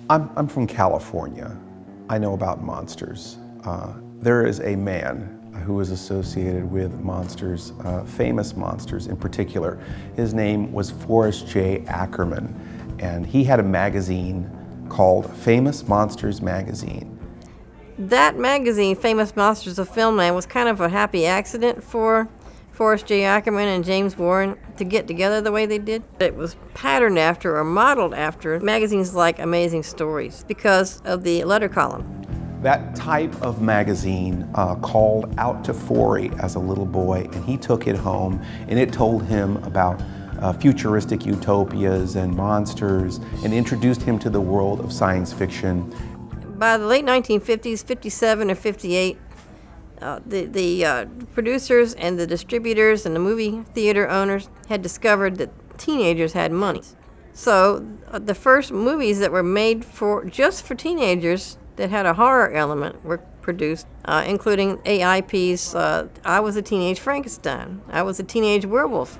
I'm from California. I know about monsters. There is a man who is associated with monsters, famous monsters in particular. His name was Forrest J Ackerman, and he had a magazine called Famous Monsters Magazine. That magazine, Famous Monsters of Filmland, was kind of a happy accident for Forrest J Ackerman and James Warren to get together the way they did. It was patterned after or modeled after magazines like Amazing Stories because of the letter column. That type of magazine called out to Forry as a little boy, and he took it home, and it told him about futuristic utopias and monsters, and introduced him to the world of science fiction. By the late 1950s, 57 or 58, the producers and the distributors and the movie theater owners had discovered that teenagers had money. So the first movies that were made just for teenagers that had a horror element were produced, including AIP's I Was a Teenage Frankenstein, I Was a Teenage Werewolf.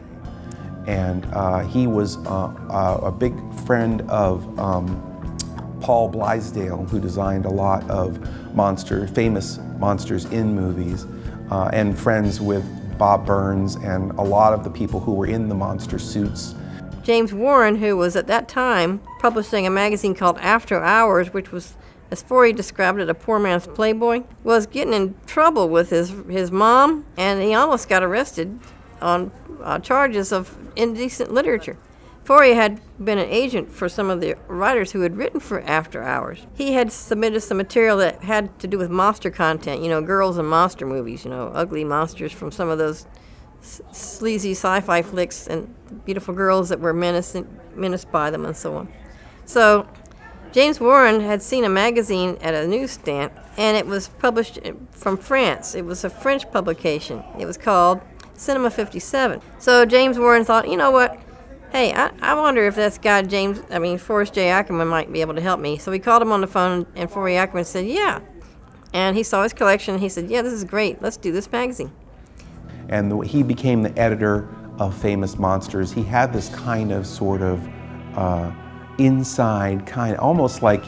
And he was a big friend of Paul Blaisdell, who designed a lot of famous monsters in movies, and friends with Bob Burns and a lot of the people who were in the monster suits. James Warren, who was at that time publishing a magazine called After Hours, which was, as Forry described it, a poor man's Playboy, was getting in trouble with his mom, and he almost got arrested on charges of indecent literature. Forry had been an agent for some of the writers who had written for After Hours. He had submitted some material that had to do with monster content, girls and monster movies, ugly monsters from some of those sleazy sci-fi flicks and beautiful girls that were menaced by them and so on. So James Warren had seen a magazine at a newsstand, and it was published from France. It was a French publication. It was called Cinema 57. So James Warren thought, you know what? Hey, I wonder if this guy Forrest J Ackerman might be able to help me. So he called him on the phone, and Forrest Ackerman said, yeah. And he saw his collection, and he said, yeah, this is great. Let's do this magazine. And he became the editor of Famous Monsters. He had this kind of sort of inside almost like,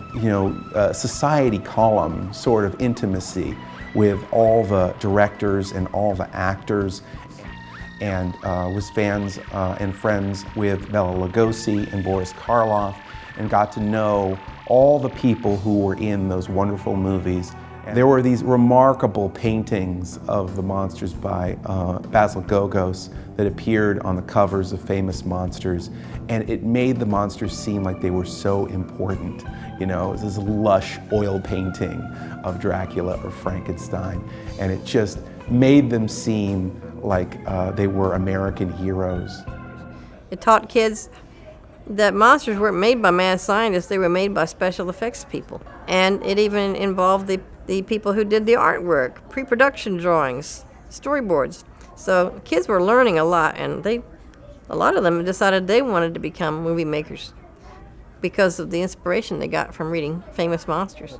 society column sort of intimacy with all the directors and all the actors, and was fans and friends with Bela Lugosi and Boris Karloff, and got to know all the people who were in those wonderful movies. And there were these remarkable paintings of the monsters by Basil Gogos that appeared on the covers of Famous Monsters, and it made the monsters seem like they were so important. It was this lush oil painting of Dracula or Frankenstein, and it just made them seem like they were American heroes. It taught kids that monsters weren't made by mad scientists, they were made by special effects people. And it even involved the people who did the artwork, pre-production drawings, storyboards. So kids were learning a lot, and a lot of them decided they wanted to become movie makers because of the inspiration they got from reading Famous Monsters.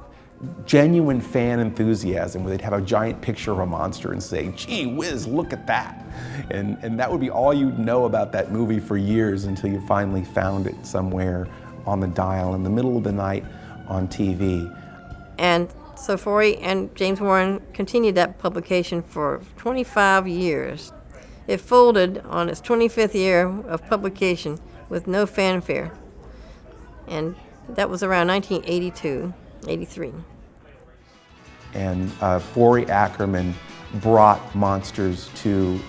Genuine fan enthusiasm, where they'd have a giant picture of a monster and say, gee whiz, look at that. And that would be all you'd know about that movie for years until you finally found it somewhere on the dial in the middle of the night on TV. And so Forry and James Warren continued that publication for 25 years. It folded on its 25th year of publication with no fanfare. And that was around 1982. 83. And Forrest Ackerman brought monsters to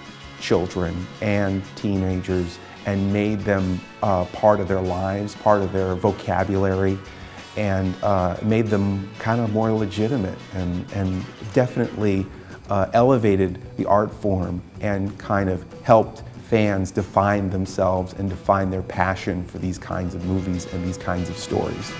children and teenagers and made them part of their lives, part of their vocabulary, and made them kind of more legitimate, and definitely elevated the art form and kind of helped fans define themselves and define their passion for these kinds of movies and these kinds of stories.